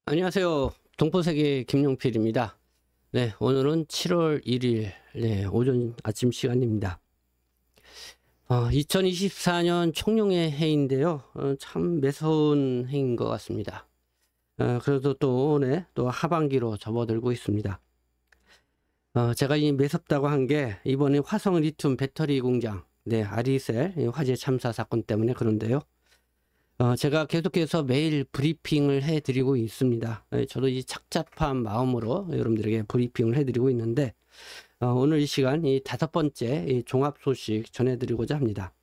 안녕하세요. 동포세계 김용필입니다. 네, 오늘은 7월 1일 오전 아침 시간입니다. 2024년 총룡의 해인데요. 참 매서운 해인 것 같습니다. 그래도 또 오늘 또 하반기로 접어들고 있습니다. 제가 이 매섭다고 한 게 이번에 화성 리튬 배터리 공장 아리셀 화재 참사 사건 때문에 그런데요. 제가 계속해서 매일 브리핑을 해드리고 있습니다. 저도 이 착잡한 마음으로 여러분들에게 브리핑을 해드리고 있는데 오늘 이 시간 이 5번째 이 종합 소식 전해드리고자 합니다.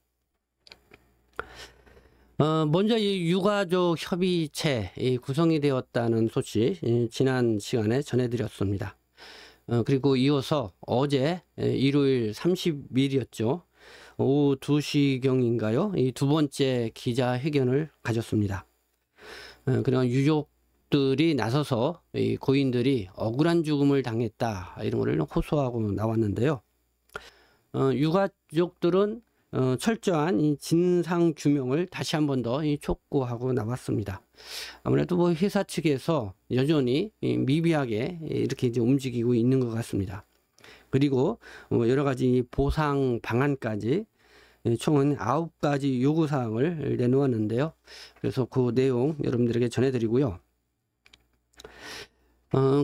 먼저 이 유가족 협의체 구성이 되었다는 소식 지난 시간에 전해드렸습니다. 그리고 이어서 어제 일요일 30일이었죠. 오후 2시경인가요? 이 두 번째 기자회견을 가졌습니다. 그냥 유족들이 나서서 이 고인들이 억울한 죽음을 당했다 이런 거를 호소하고 나왔는데요. 유가족들은 철저한 이 진상 규명을 다시 한 번 더 촉구하고 나왔습니다. 아무래도 뭐 회사 측에서 여전히 미비하게 이렇게 이제 움직이고 있는 것 같습니다. 그리고 여러 가지 보상 방안까지 총은 9가지 요구사항을 내놓았는데요. 그래서 그 내용 여러분들에게 전해드리고요.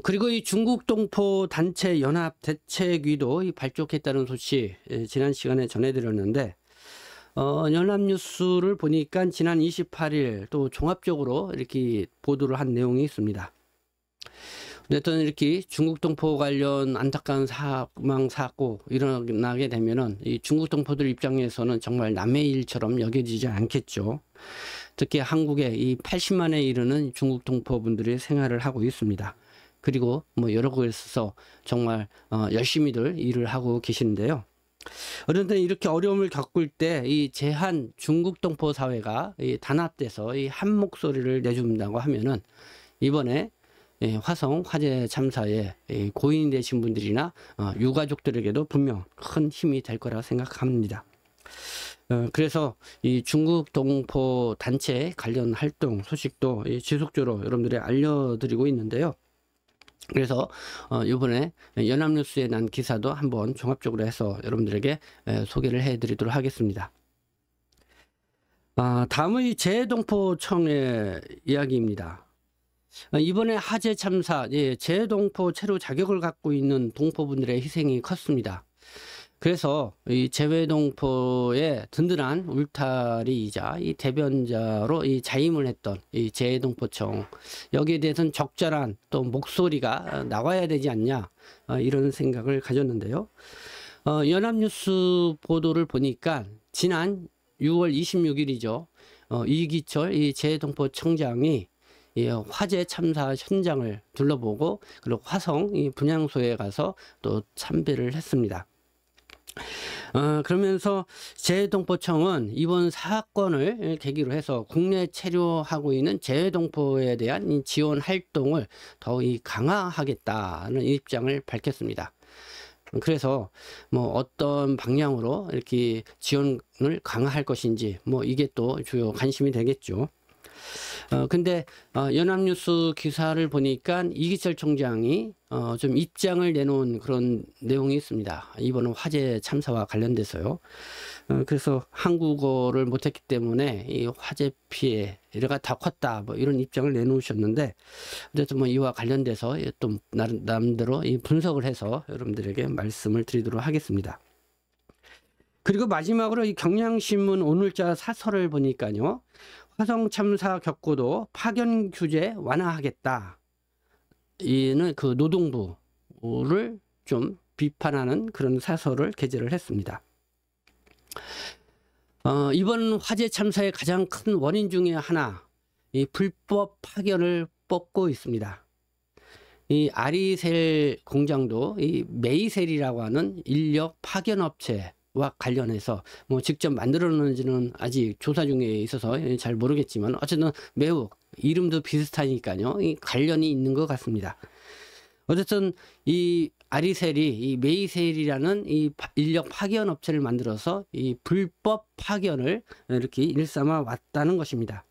그리고 이 중국 동포 단체 연합 대책위도 발족했다는 소식 지난 시간에 전해드렸는데 연합뉴스를 보니까 지난 28일 또 종합적으로 이렇게 보도를 한 내용이 있습니다. 어쨌든 이렇게 중국 동포 관련 안타까운 사망 사고 일어나게 되면은 이 중국 동포들 입장에서는 정말 남의 일처럼 여겨지지 않겠죠. 특히 한국에 이 80만에 이르는 중국 동포분들이 생활을 하고 있습니다. 그리고 뭐 여러 곳에서 정말 열심히들 일을 하고 계시는데요. 어쨌든 이렇게 어려움을 겪을 때 이 제한 중국 동포 사회가 단합돼서 이 한 목소리를 내준다고 하면은 이번에 화성 화재 참사에 고인이 되신 분들이나 유가족들에게도 분명 큰 힘이 될 거라 생각합니다. 그래서 이 중국 동포 단체 관련 활동 소식도 지속적으로 여러분들이 알려드리고 있는데요. 그래서 이번에 연합뉴스에 난 기사도 한번 종합적으로 해서 여러분들에게 소개를 해드리도록 하겠습니다. 다음은 재동포청의 이야기입니다. 이번에 화재 참사 재동포 체류 자격을 갖고 있는 동포분들의 희생이 컸습니다. 그래서 이 재외동포의 든든한 울타리이자 이 대변자로 자임을 했던 이 재동포청 여기에 대해서는 적절한 또 목소리가 나와야 되지 않냐 이런 생각을 가졌는데요. 연합뉴스 보도를 보니까 지난 6월 26일이죠. 이기철 이 재동포청장이 화재 참사 현장을 둘러보고 그리고 화성 분향소에 가서 또 참배를 했습니다. 그러면서 재외동포청은 이번 사건을 계기로 해서 국내 체류하고 있는 재외동포에 대한 지원 활동을 더욱 강화하겠다는 입장을 밝혔습니다. 그래서 뭐 어떤 방향으로 이렇게 지원을 강화할 것인지 뭐 이게 또 주요 관심이 되겠죠. 근데 연합뉴스 기사를 보니까 이기철 총장이 좀 입장을 내놓은 그런 내용이 있습니다. 이번 화재 참사와 관련돼서요. 그래서 한국어를 못했기 때문에 이 화재 피해가 더 컸다 뭐 이런 입장을 내놓으셨는데 어쨌든 뭐 이와 관련돼서 또 나름대로 이 분석을 해서 여러분들에게 말씀을 드리도록 하겠습니다. 그리고 마지막으로 이 경향신문 오늘자 사설을 보니까요. 화성 참사 겪고도 파견 규제 완화하겠다. 이는 그 노동부를 좀 비판하는 그런 사설을 게재를 했습니다. 이번 화재 참사의 가장 큰 원인 중에 하나, 이 불법 파견을 뽑고 있습니다. 이 아리셀 공장도 이 메이셀이라고 하는 인력 파견 업체 와 관련해서 뭐 직접 만들었는지는 아직 조사 중에 있어서 잘 모르겠지만 어쨌든 매우 이름도 비슷하니까요. 이 관련이 있는 것 같습니다. 어쨌든 이 아리셀이 이 메이셀이라는 이 인력 파견 업체를 만들어서 이 불법 파견을 이렇게 일삼아 왔다는 것입니다.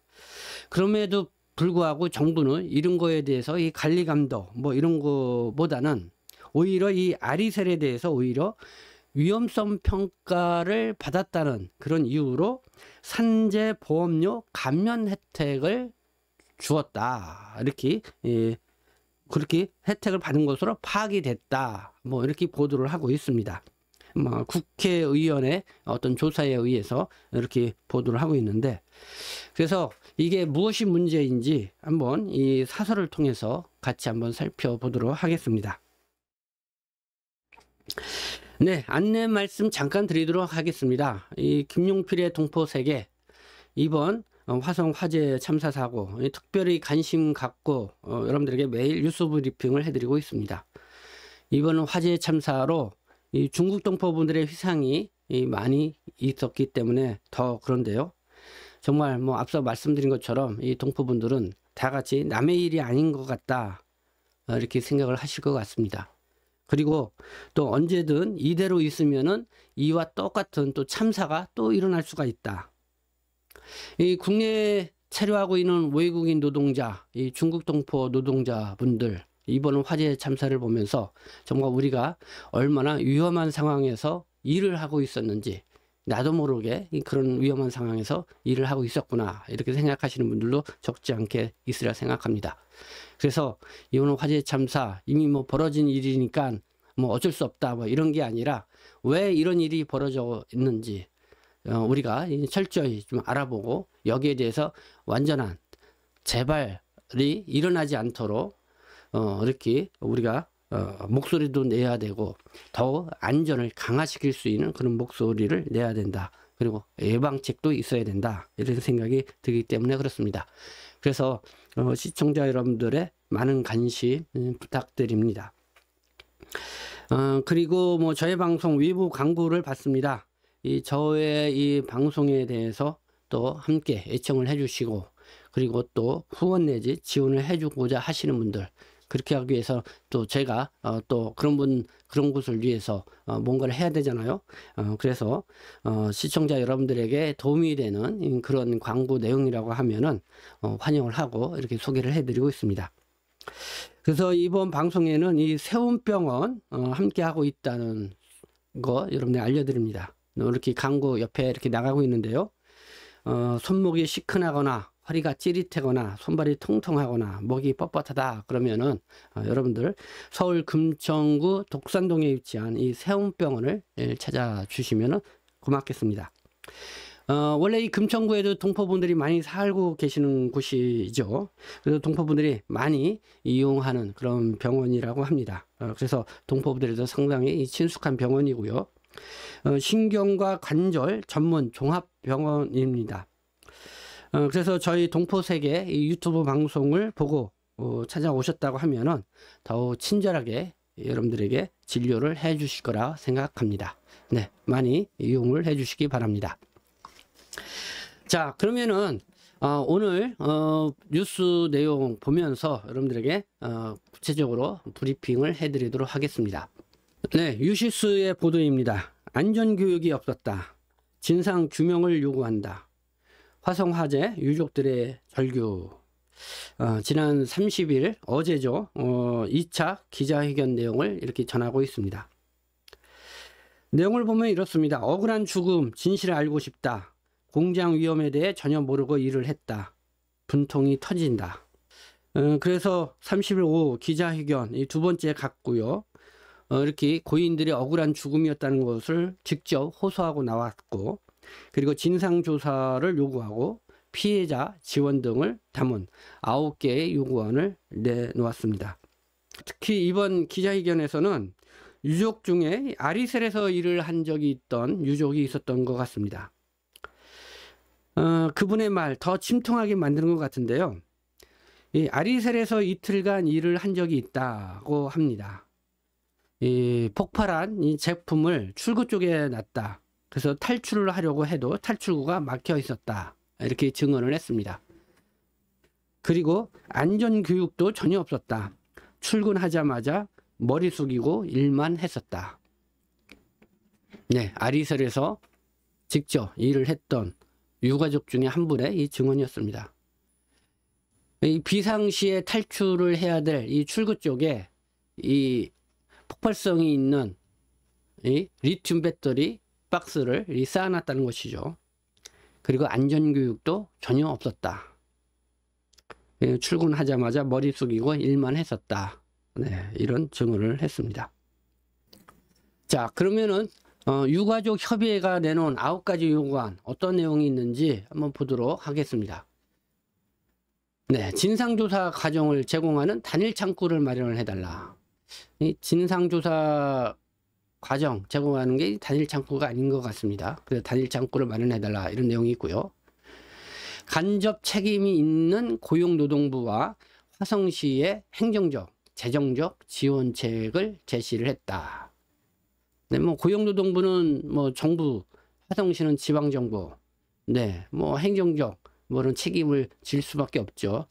그럼에도 불구하고 정부는 이런 거에 대해서 이 관리 감독 뭐 이런 거보다는 오히려 이 아리셀에 대해서 오히려 위험성 평가를 받았다는 그런 이유로 산재 보험료 감면 혜택을 주었다. 이렇게 그렇게 혜택을 받은 것으로 파악이 됐다. 뭐 이렇게 보도를 하고 있습니다. 뭐 국회의원의 어떤 조사에 의해서 이렇게 보도를 하고 있는데, 그래서 이게 무엇이 문제인지 한번 이 사설을 통해서 같이 한번 살펴보도록 하겠습니다. 네, 안내 말씀 잠깐 드리도록 하겠습니다. 이 김용필의 동포세계 이번 화성 화재 참사 사고 특별히 관심 갖고 여러분들에게 매일 뉴스 브리핑을 해드리고 있습니다. 이번 화재 참사로 이 중국 동포분들의 희생이 많이 있었기 때문에 더 그런데요. 정말 뭐 앞서 말씀드린 것처럼 이 동포분들은 다 같이 남의 일이 아닌 것 같다, 이렇게 생각을 하실 것 같습니다. 그리고 또 언제든 이대로 있으면은 이와 똑같은 또 참사가 또 일어날 수가 있다. 이 국내에 체류하고 있는 외국인 노동자, 이 중국 동포 노동자분들 이번 화재 참사를 보면서 정말 우리가 얼마나 위험한 상황에서 일을 하고 있었는지, 나도 모르게 그런 위험한 상황에서 일을 하고 있었구나, 이렇게 생각하시는 분들도 적지 않게 있으리라 생각합니다. 그래서 이번 화재 참사 이미 뭐 벌어진 일이니까 뭐 어쩔 수 없다, 뭐 이런 게 아니라 왜 이런 일이 벌어져 있는지 우리가 철저히 좀 알아보고 여기에 대해서 완전한 재발이 일어나지 않도록 이렇게 우리가 목소리도 내야 되고 더 안전을 강화시킬 수 있는 그런 목소리를 내야 된다. 그리고 예방책도 있어야 된다, 이런 생각이 들기 때문에 그렇습니다. 그래서 시청자 여러분들의 많은 관심 부탁드립니다. 그리고 뭐 저의 방송 외부 광고를 받습니다. 저의 이 방송에 대해서 또 함께 애청을 해주시고, 그리고 또 후원 내지 지원을 해주고자 하시는 분들, 그렇게 하기 위해서 또 제가 또 그런 곳을 위해서 뭔가를 해야 되잖아요. 그래서 시청자 여러분들에게 도움이 되는 그런 광고 내용이라고 하면은 환영을 하고 이렇게 소개를 해드리고 있습니다. 그래서 이번 방송에는 이 세운병원 함께 하고 있다는 거 여러분들 알려드립니다. 이렇게 광고 옆에 이렇게 나가고 있는데요. 손목이 시큰하거나 허리가 찌릿하거나 손발이 통통하거나 목이 뻣뻣하다 그러면은 여러분들 서울 금천구 독산동에 위치한 이 세운병원을 찾아주시면 고맙겠습니다. 원래 이 금천구에도 동포분들이 많이 살고 계시는 곳이죠. 그래서 동포분들이 많이 이용하는 그런 병원이라고 합니다. 그래서 동포분들에도 상당히 친숙한 병원이고요. 신경과 관절 전문 종합병원입니다. 그래서 저희 동포세계 이 유튜브 방송을 보고 찾아오셨다고 하면은 더욱 친절하게 여러분들에게 진료를 해 주실 거라 생각합니다. 네, 많이 이용을 해 주시기 바랍니다. 자, 그러면은 오늘 뉴스 내용 보면서 여러분들에게 구체적으로 브리핑을 해 드리도록 하겠습니다. 네, 유시스의 보도입니다. 안전교육이 없었다. 진상 규명을 요구한다. 화성 화재 유족들의 절규. 지난 30일 어제죠. 2차 기자회견 내용을 이렇게 전하고 있습니다. 내용을 보면 이렇습니다. 억울한 죽음, 진실을 알고 싶다. 공장 위험에 대해 전혀 모르고 일을 했다. 분통이 터진다. 그래서 30일 오후 기자회견 이 두 번째 갖고요. 이렇게 고인들의 억울한 죽음이었다는 것을 직접 호소하고 나왔고, 그리고 진상조사를 요구하고 피해자 지원 등을 담은 9개의 요구안을 내놓았습니다. 특히 이번 기자회견에서는 유족 중에 아리셀에서 일을 한 적이 있던 유족이 있었던 것 같습니다. 그분의 말 더 침통하게 만드는 것 같은데요. 이 아리셀에서 이틀간 일을 한 적이 있다고 합니다. 이 폭발한 이 제품을 출구 쪽에 놨다. 그래서 탈출을 하려고 해도 탈출구가 막혀 있었다. 이렇게 증언을 했습니다. 그리고 안전교육도 전혀 없었다. 출근하자마자 머리 숙이고 일만 했었다. 네, 아리셀에서 직접 일을 했던 유가족 중에 한 분의 이 증언이었습니다. 이 비상시에 탈출을 해야 될 이 출구 쪽에 이 폭발성이 있는 이 리튬 배터리 박스를 쌓아놨다는 것이죠. 그리고 안전교육도 전혀 없었다. 출근하자마자 머리 숙이고 일만 했었다. 네, 이런 증언을 했습니다. 자, 그러면은 유가족 협의회가 내놓은 9가지 요구안 어떤 내용이 있는지 한번 보도록 하겠습니다. 네, 진상조사 과정을 제공하는 단일 창구를 마련을 해달라. 이 진상조사 과정 제공하는 게 단일 창구가 아닌 것 같습니다. 그래서 단일 창구를 마련해달라 이런 내용이 있고요. 간접 책임이 있는 고용노동부와 화성시의 행정적, 재정적 지원책을 제시를 했다. 네, 뭐 고용노동부는 뭐 정부, 화성시는 지방정부, 네, 뭐 행정적 뭐런 책임을 질 수밖에 없죠.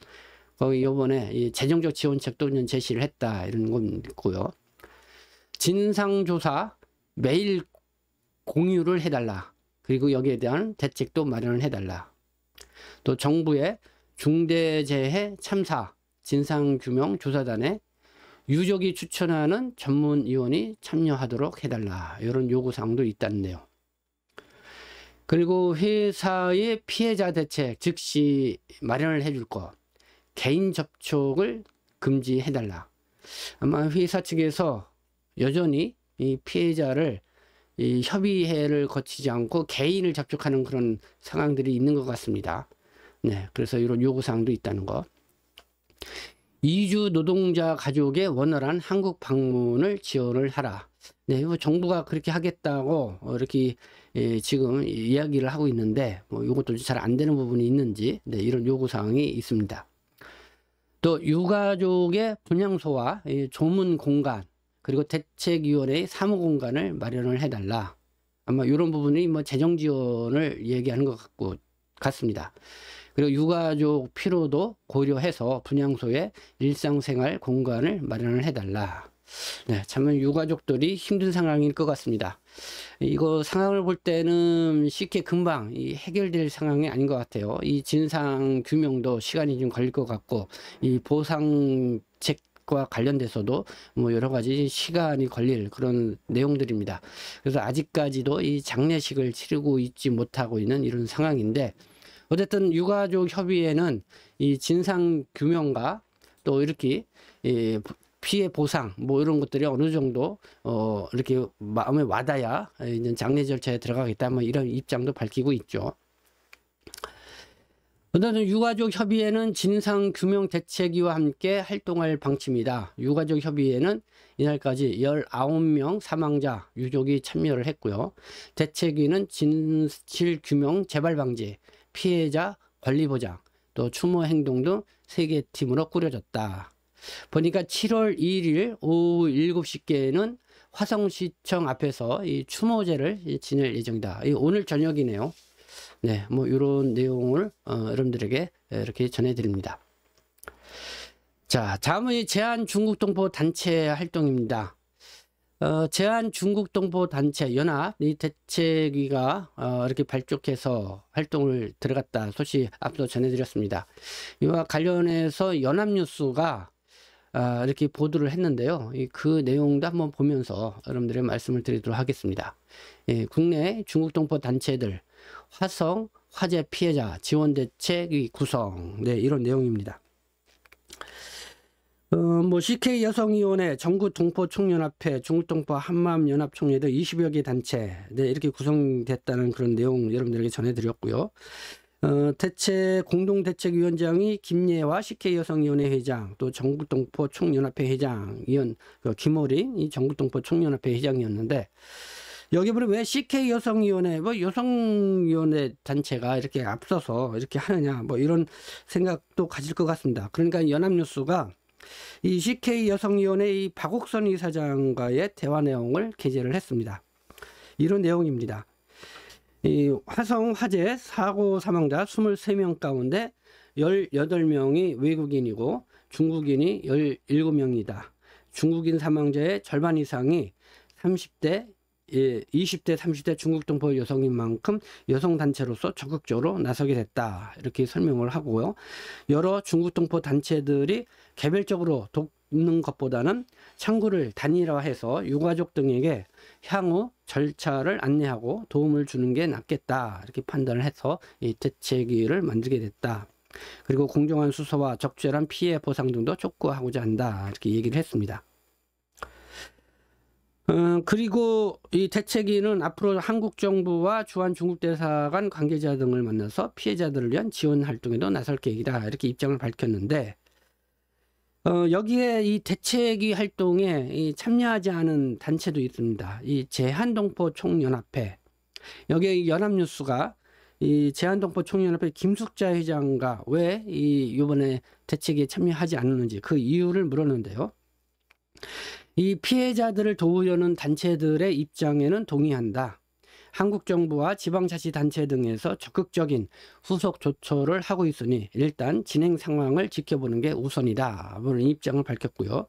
거기 이번에 이 재정적 지원책도 제시를 했다 이런 건 있고요. 진상조사 매일 공유를 해달라. 그리고 여기에 대한 대책도 마련을 해달라. 또 정부의 중대재해 참사 진상규명조사단에 유족이 추천하는 전문위원이 참여하도록 해달라. 이런 요구사항도 있다는데요. 그리고 회사의 피해자 대책 즉시 마련을 해줄 것. 개인 접촉을 금지해달라. 아마 회사 측에서 여전히 이 피해자를 이 협의회를 거치지 않고 개인을 접촉하는 그런 상황들이 있는 것 같습니다. 네, 그래서 이런 요구사항도 있다는 것. 이주 노동자 가족의 원활한 한국 방문을 지원을 하라. 네, 이거 정부가 그렇게 하겠다고 이렇게 지금 이야기를 하고 있는데 뭐 이것도 잘 안 되는 부분이 있는지 네, 이런 요구사항이 있습니다. 또 유가족의 분향소와 조문 공간 그리고 대책위원회의 사무공간을 마련을 해달라. 아마 이런 부분이 뭐 재정 지원을 얘기하는 것 같습니다. 그리고 유가족 필요도 고려해서 분향소에 일상생활 공간을 마련을 해달라. 네, 참 유가족들이 힘든 상황일 것 같습니다. 이거 상황을 볼 때는 쉽게 금방 해결될 상황이 아닌 것 같아요. 이 진상 규명도 시간이 좀 걸릴 것 같고, 이 보상책과 관련돼서도 뭐 여러 가지 시간이 걸릴 그런 내용들입니다. 그래서 아직까지도 이 장례식을 치르고 있지 못하고 있는 이런 상황인데, 어쨌든 유가족 협의회는 이 진상 규명과 또 이렇게 피해 보상 뭐 이런 것들이 어느 정도 이렇게 마음에 와닿아야 이제 장례 절차에 들어가겠다 뭐 이런 입장도 밝히고 있죠. 어쨌든 유가족 협의회는 진상 규명 대책위와 함께 활동할 방침이다. 유가족 협의회는 이날까지 19명 사망자 유족이 참여를 했고요. 대책위는 진실 규명 재발 방지, 피해자 권리 보장, 또 추모 행동 등 3개 팀으로 꾸려졌다. 보니까 7월 2일 오후 7시께는 화성시청 앞에서 이 추모제를 지낼 예정이다. 오늘 저녁이네요. 네, 뭐 이런 내용을 여러분들에게 이렇게 전해드립니다. 자, 다음은 이 제한중국동포 단체 활동입니다. 제한중국동포 단체 연합 이 대책위가 이렇게 발족해서 활동을 들어갔다 소식 앞서 전해드렸습니다. 이와 관련해서 연합뉴스가 이렇게 보도를 했는데요. 그 내용도 한번 보면서 여러분들의 말씀을 드리도록 하겠습니다. 국내 중국동포 단체들 화성 화재 피해자 지원 대책 구성 네, 이런 내용입니다. 뭐 CK 여성위원회, 전국동포총연합회, 중국동포 한마음연합총회 등 20여 개 단체 네, 이렇게 구성됐다는 그런 내용 여러분들에게 전해드렸고요. 공동대책위원장이 김예화 CK 여성위원회 회장, 또 전국동포총연합회 회장, 김호린 이 전국동포총연합회 회장이었는데 여기 보면 왜 CK 여성위원회, 뭐 여성위원회 단체가 이렇게 앞서서 이렇게 하느냐, 뭐 이런 생각도 가질 것 같습니다. 그러니까 연합뉴스가 이 CK 여성위원회 이 박옥선 이사장과의 대화 내용을 게재를 했습니다. 이런 내용입니다. 이 화성 화재 사고 사망자 23명 가운데 18명이 외국인이고 중국인이 17명이다. 중국인 사망자의 절반 이상이 30대 20대, 30대 중국 동포 여성인 만큼 여성 단체로서 적극적으로 나서게 됐다. 이렇게 설명을 하고요. 여러 중국 동포 단체들이 개별적으로 돕는 것보다는 창구를 단일화해서 유가족 등에게 향후 절차를 안내하고 도움을 주는 게 낫겠다. 이렇게 판단을 해서 이 대책위를 만들게 됐다. 그리고 공정한 수사와 적절한 피해 보상 등도 촉구하고자 한다. 이렇게 얘기를 했습니다. 그리고 이 대책위는 앞으로 한국 정부와 주한 중국 대사관 관계자 등을 만나서 피해자들을 위한 지원 활동에도 나설 계획이다. 이렇게 입장을 밝혔는데, 여기에 이 대책위 활동에 참여하지 않은 단체도 있습니다. 이 제한동포 총연합회. 여기에 연합뉴스가 이 제한동포 총연합회 김숙자 회장과 왜 이번에 대책위에 참여하지 않았는지 그 이유를 물었는데요. 이 피해자들을 도우려는 단체들의 입장에는 동의한다. 한국 정부와 지방자치단체 등에서 적극적인 후속 조처를 하고 있으니 일단 진행 상황을 지켜보는 게 우선이다. 그런 입장을 밝혔고요.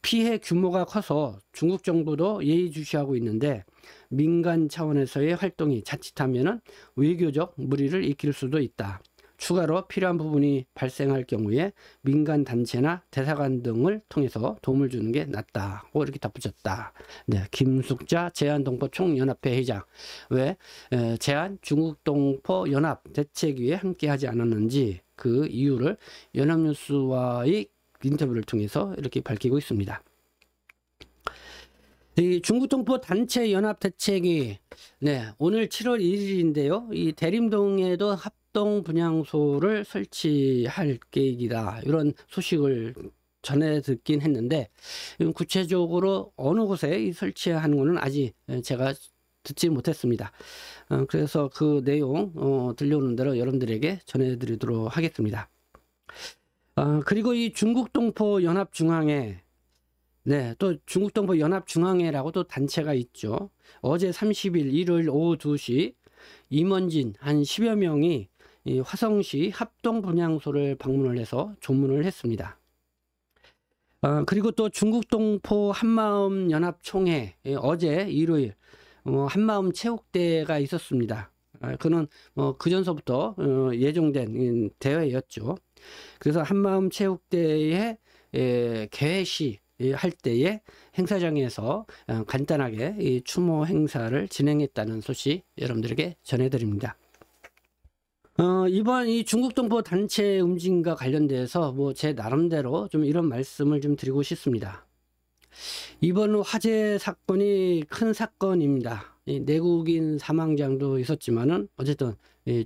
피해 규모가 커서 중국 정부도 예의주시하고 있는데 민간 차원에서의 활동이 자칫하면 외교적 무리를 일으킬 수도 있다. 추가로 필요한 부분이 발생할 경우에 민간 단체나 대사관 등을 통해서 도움을 주는 게 낫다고 이렇게 덧붙였다. 네, 김숙자 제한동포 총연합회 회장. 왜 제한 중국동포 연합 대책위에 함께하지 않았는지 그 이유를 연합뉴스와의 인터뷰를 통해서 이렇게 밝히고 있습니다. 이 중국동포 단체 연합 대책위, 네, 오늘 7월 1일인데요. 이 대림동에도 합동 분향소를 설치할 계획이다. 이런 소식을 전해 듣긴 했는데 구체적으로 어느 곳에 설치하는 것은 아직 제가 듣지 못했습니다. 그래서 그 내용 들려오는 대로 여러분들에게 전해드리도록 하겠습니다. 그리고 이 중국동포 연합중앙회, 네, 또 중국동포 연합중앙회라고 또 단체가 있죠. 어제 30일 일요일 오후 2시 임원진 한 10여 명이 이 화성시 합동분향소를 방문을 해서 조문을 했습니다. 그리고 또 중국동포 한마음 연합총회, 어제 일요일 한마음 체육대회가 있었습니다. 그는 그전서부터 예정된 대회였죠. 그래서 한마음 체육대회 개시 할 때에 행사장에서 간단하게 이 추모 행사를 진행했다는 소식 여러분들에게 전해드립니다. 이번 이 중국동포 단체 움직임과 관련돼서 제 나름대로 좀 이런 말씀을 좀 드리고 싶습니다. 이번 화재 사건이 큰 사건입니다. 내국인 사망자도 있었지만은 어쨌든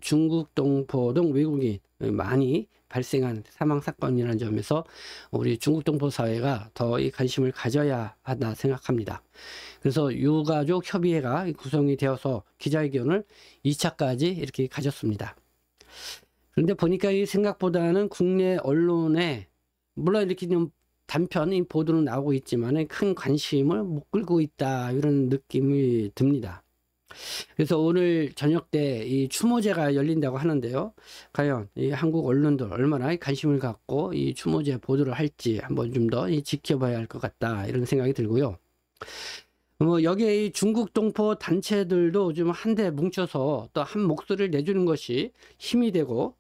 중국 동포 등 외국인 많이 발생한 사망 사건이라는 점에서 우리 중국 동포 사회가 더 이 관심을 가져야 한다 생각합니다. 그래서 유가족 협의회가 구성이 되어서 기자회견을 2차까지 이렇게 가졌습니다. 그런데 보니까 이 생각보다는 국내 언론에 물론 이렇게 좀 단편 보도는 나오고 있지만 큰 관심을 못 끌고 있다 이런 느낌이 듭니다. 그래서 오늘 저녁 때 이 추모제가 열린다고 하는데요. 과연 이 한국 언론들 얼마나 관심을 갖고 이 추모제 보도를 할지 한번 좀 더 지켜봐야 할 것 같다 이런 생각이 들고요. 여기에 이 중국 동포 단체들도 좀 한데 뭉쳐서 또 한 목소리를 내주는 것이 힘이 되고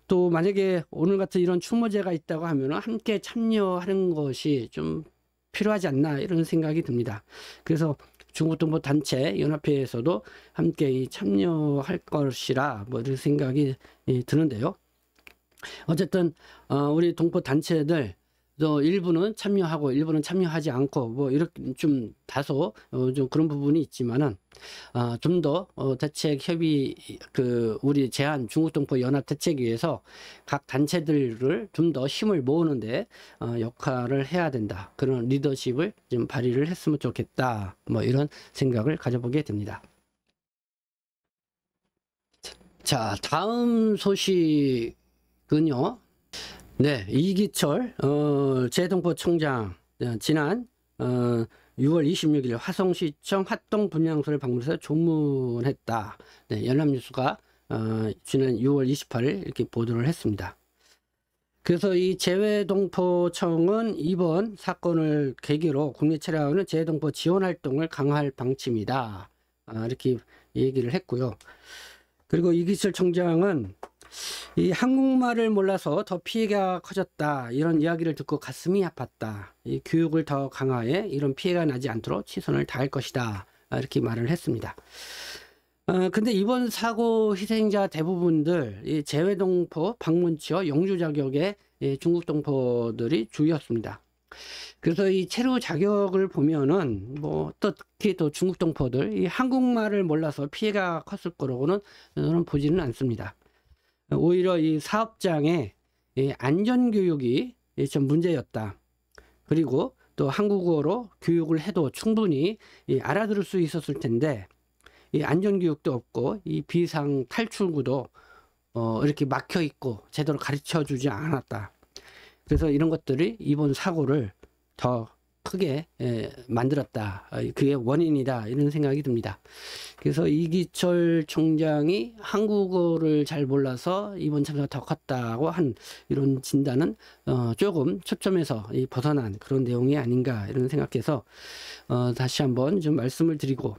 또 만약에 오늘 같은 이런 추모제가 있다고 하면 함께 참여하는 것이 좀 필요하지 않나 이런 생각이 듭니다. 그래서 중국동포 단체 연합회에서도 함께 참여할 것이라 이런 생각이 드는데요. 어쨌든 우리 동포 단체들 또 일부는 참여하고 일부는 참여하지 않고 이렇게 좀 다소 좀 그런 부분이 있지만은 좀 더 대책 협의 우리 제한 중국동포 연합 대책위에서 각 단체들을 좀 더 힘을 모으는데 역할을 해야 된다. 그런 리더십을 좀 발휘를 했으면 좋겠다. 이런 생각을 가져보게 됩니다. 자, 다음 소식은요. 네, 이기철 제동포 총장 지난 6월 26일 화성시청 합동분향소를 방문해서 조문했다. 네, 연합뉴스가 지난 6월 28일 이렇게 보도를 했습니다. 그래서 이 재외동포청은 이번 사건을 계기로 국내 체류하는 재외동포 지원 활동을 강화할 방침이다. 이렇게 얘기를 했고요. 그리고 이기철 총장은 이 한국말을 몰라서 더 피해가 커졌다. 이런 이야기를 듣고 가슴이 아팠다. 이 교육을 더 강화해 이런 피해가 나지 않도록 최선을 다할 것이다. 이렇게 말을 했습니다. 근데 이번 사고 희생자 대부분들 이 재외동포 방문치와 영주 자격의 중국 동포들이 주였습니다. 그래서 이 체류 자격을 보면은 뭐 특히 또 중국 동포들 이 한국말을 몰라서 피해가 컸을 거라고는 저는 보지는 않습니다. 오히려 이 사업장의 이 안전교육이 좀 문제였다. 그리고 또 한국어로 교육을 해도 충분히 알아들을 수 있었을 텐데 이 안전교육도 없고 이 비상 탈출구도 이렇게 막혀 있고 제대로 가르쳐 주지 않았다. 그래서 이런 것들이 이번 사고를 더 크게 만들었다. 그게 원인이다. 이런 생각이 듭니다. 그래서 이기철 총장이 한국어를 잘 몰라서 이번 참사가 더 컸다고 한 이런 진단은 조금 초점에서 벗어난 그런 내용이 아닌가 이런 생각해서 다시 한번 좀 말씀을 드리고,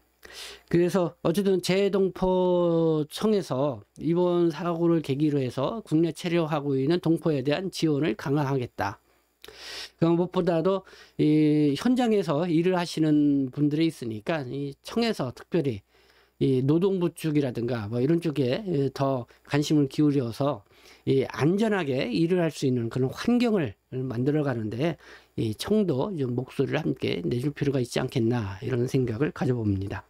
그래서 어쨌든 재외동포청에서 이번 사고를 계기로 해서 국내 체류하고 있는 동포에 대한 지원을 강화하겠다. 무엇보다도 이 현장에서 일을 하시는 분들이 있으니까 이 청에서 특별히 이 노동부 쪽이라든가 뭐 이런 쪽에 더 관심을 기울여서 이 안전하게 일을 할 수 있는 그런 환경을 만들어 가는데 이 청도 좀 목소리를 함께 내줄 필요가 있지 않겠나 이런 생각을 가져봅니다.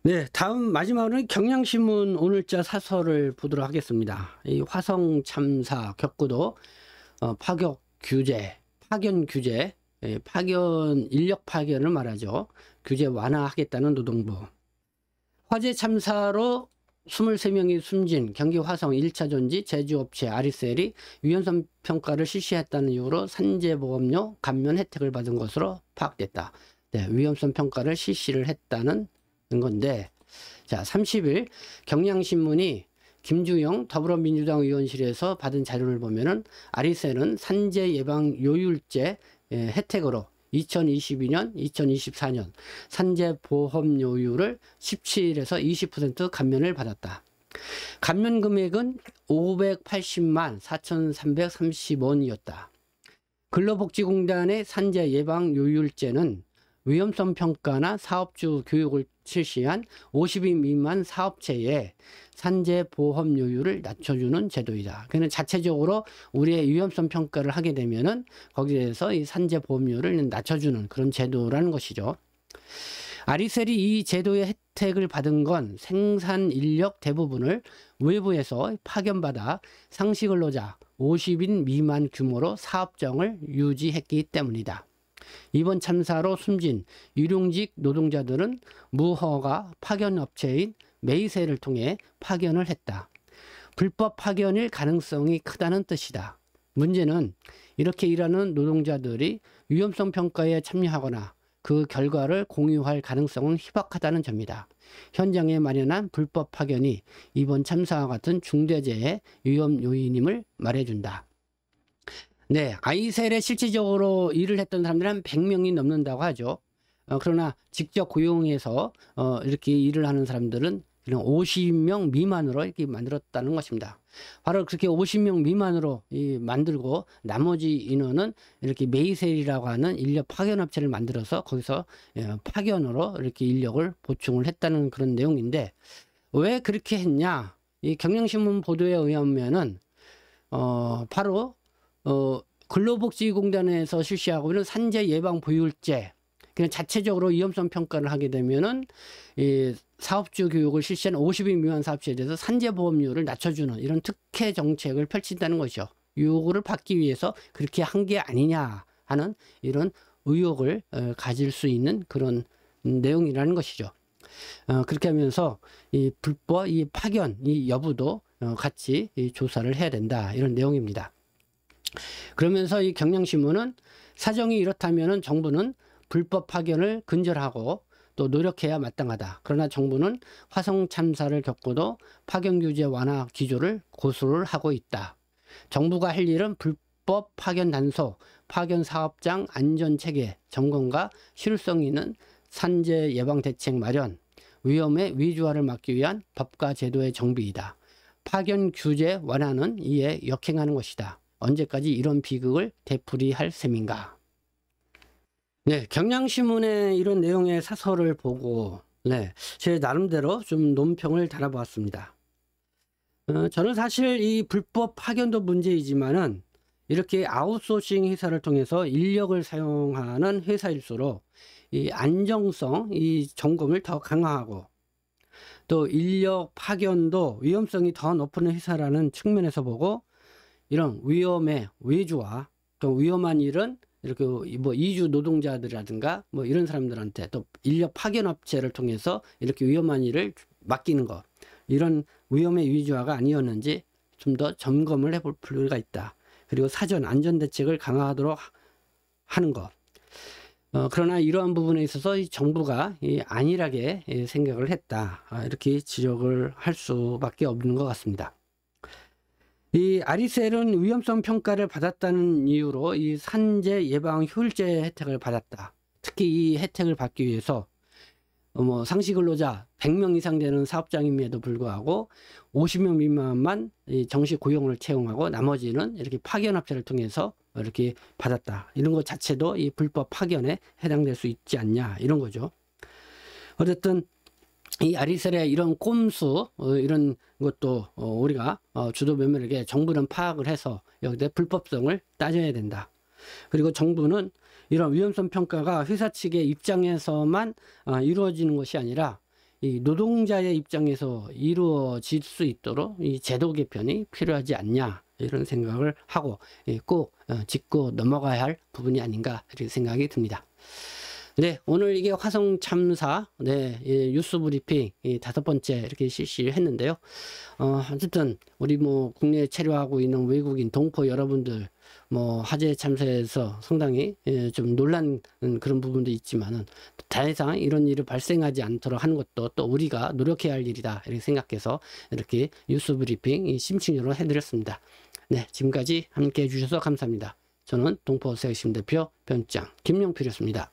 네, 다음 마지막으로는 경향신문 오늘자 사설을 보도록 하겠습니다. 이 화성 참사 겪고도 파견 규제, 인력 파견을 말하죠. 규제 완화하겠다는 노동부. 화재 참사로 23명이 숨진 경기 화성 1차 전지 제조업체 아리셀이 위험성 평가를 실시했다는 이유로 산재보험료 감면 혜택을 받은 것으로 파악됐다. 네, 위험성 평가를 실시를 했다는 건데, 자, 30일 경향신문이 김주영 더불어민주당 의원실에서 받은 자료를 보면은 아리셀은 산재 예방 요율제 혜택으로 2022년, 2024년 산재 보험료율을 17에서 20% 감면을 받았다. 감면 금액은 580만 4,330원이었다. 근로복지공단의 산재 예방 요율제는 위험성 평가나 사업주 교육을 실시한 50인 미만 사업체에 산재 보험료율을 낮춰주는 제도이다. 그는 자체적으로 우리의 위험성 평가를 하게 되면은 거기에서 이 산재 보험료를 낮춰주는 그런 제도라는 것이죠. 아리셀이 이 제도의 혜택을 받은 건 생산 인력 대부분을 외부에서 파견받아 상시 근로자 50인 미만 규모로 사업장을 유지했기 때문이다. 이번 참사로 숨진 유룡직 노동자들은 무허가 파견업체인 메이셀을 통해 파견을 했다. 불법 파견일 가능성이 크다는 뜻이다. 문제는 이렇게 일하는 노동자들이 위험성 평가에 참여하거나 그 결과를 공유할 가능성은 희박하다는 점이다. 현장에 마련한 불법 파견이 이번 참사와 같은 중대재해 위험 요인임을 말해준다. 네, 아이셀에 실질적으로 일을 했던 사람들이 한 100명이 넘는다고 하죠. 그러나 직접 고용해서 이렇게 일을 하는 사람들은 그냥 50명 미만으로 이렇게 만들었다는 것입니다. 바로 그렇게 50명 미만으로 만들고 나머지 인원은 이렇게 메이셀이라고 하는 인력 파견 업체를 만들어서 거기서 파견으로 이렇게 인력을 보충을 했다는 그런 내용인데, 왜 그렇게 했냐? 이 경향신문 보도에 의하면은 바로 근로복지공단에서 실시하고 있는 산재 예방 보율제, 그냥 자체적으로 위험성 평가를 하게 되면은 이 사업주 교육을 실시하는 50인 미만 사업체에 대해서 산재보험료를 낮춰주는 이런 특혜 정책을 펼친다는 것이죠. 요구를 받기 위해서 그렇게 한 게 아니냐 하는 이런 의혹을 가질 수 있는 그런 내용이라는 것이죠. 그렇게 하면서 이 불법 이 파견 이 여부도 같이 조사를 해야 된다 이런 내용입니다. 그러면서 이 경향신문은 사정이 이렇다면은 정부는 불법 파견을 근절하고 또 노력해야 마땅하다. 그러나 정부는 화성 참사를 겪고도 파견 규제 완화 기조를 고수를 하고 있다. 정부가 할 일은 불법 파견 단속, 파견 사업장 안전 체계 점검과 실효성 있는 산재 예방 대책 마련, 위험의 위주화를 막기 위한 법과 제도의 정비이다. 파견 규제 완화는 이에 역행하는 것이다. 언제까지 이런 비극을 되풀이할 셈인가? 네, 경향신문의 이런 내용의 사설을 보고 제 나름대로 좀 논평을 달아보았습니다. 저는 사실 이 불법 파견도 문제이지만은 이렇게 아웃소싱 회사를 통해서 인력을 사용하는 회사일수록 이 안정성, 이 점검을 더 강화하고 또 인력 파견도 위험성이 더 높은 회사라는 측면에서 보고 이런 위험의 외주화, 또 위험한 일은 이렇게 뭐 이주 노동자들이라든가 뭐 이런 사람들한테 또 인력 파견 업체를 통해서 이렇게 위험한 일을 맡기는 것, 이런 위험의 위주화가 아니었는지 좀 더 점검을 해볼 필요가 있다. 그리고 사전 안전 대책을 강화하도록 하는 것. 그러나 이러한 부분에 있어서 이 정부가 안일하게 생각을 했다. 이렇게 지적을 할 수밖에 없는 것 같습니다. 이 아리셀은 위험성 평가를 받았다는 이유로 이 산재 예방 효율제 혜택을 받았다. 특히 이 혜택을 받기 위해서 뭐 상시 근로자 100명 이상 되는 사업장임에도 불구하고 50명 미만만 정식 고용을 채용하고 나머지는 이렇게 파견업체를 통해서 이렇게 받았다. 이런 것 자체도 이 불법 파견에 해당될 수 있지 않냐, 이런 거죠. 어쨌든 이 아리셀의 이런 꼼수 이런 것도 우리가 주도 면밀하게 정부는 파악을 해서 여기에 불법성을 따져야 된다. 그리고 정부는 이런 위험성 평가가 회사 측의 입장에서만 이루어지는 것이 아니라 이 노동자의 입장에서 이루어질 수 있도록 이 제도 개편이 필요하지 않냐, 이런 생각을 하고 꼭 짚고 넘어가야 할 부분이 아닌가, 이렇게 생각이 듭니다. 네, 오늘 이게 화성 참사 뉴스 브리핑 5번째 이렇게 실시를 했는데요. 어쨌든 우리 뭐 국내에 체류하고 있는 외국인 동포 여러분들 뭐 화재 참사에서 상당히 좀 놀란 그런 부분도 있지만은 더 이상 이런 일이 발생하지 않도록 하는 것도 또 우리가 노력해야 할 일이다, 이렇게 생각해서 이렇게 뉴스 브리핑 심층으로 해드렸습니다. 네, 지금까지 함께 해주셔서 감사합니다. 저는 동포 세계신 대표 변장 김용필이었습니다.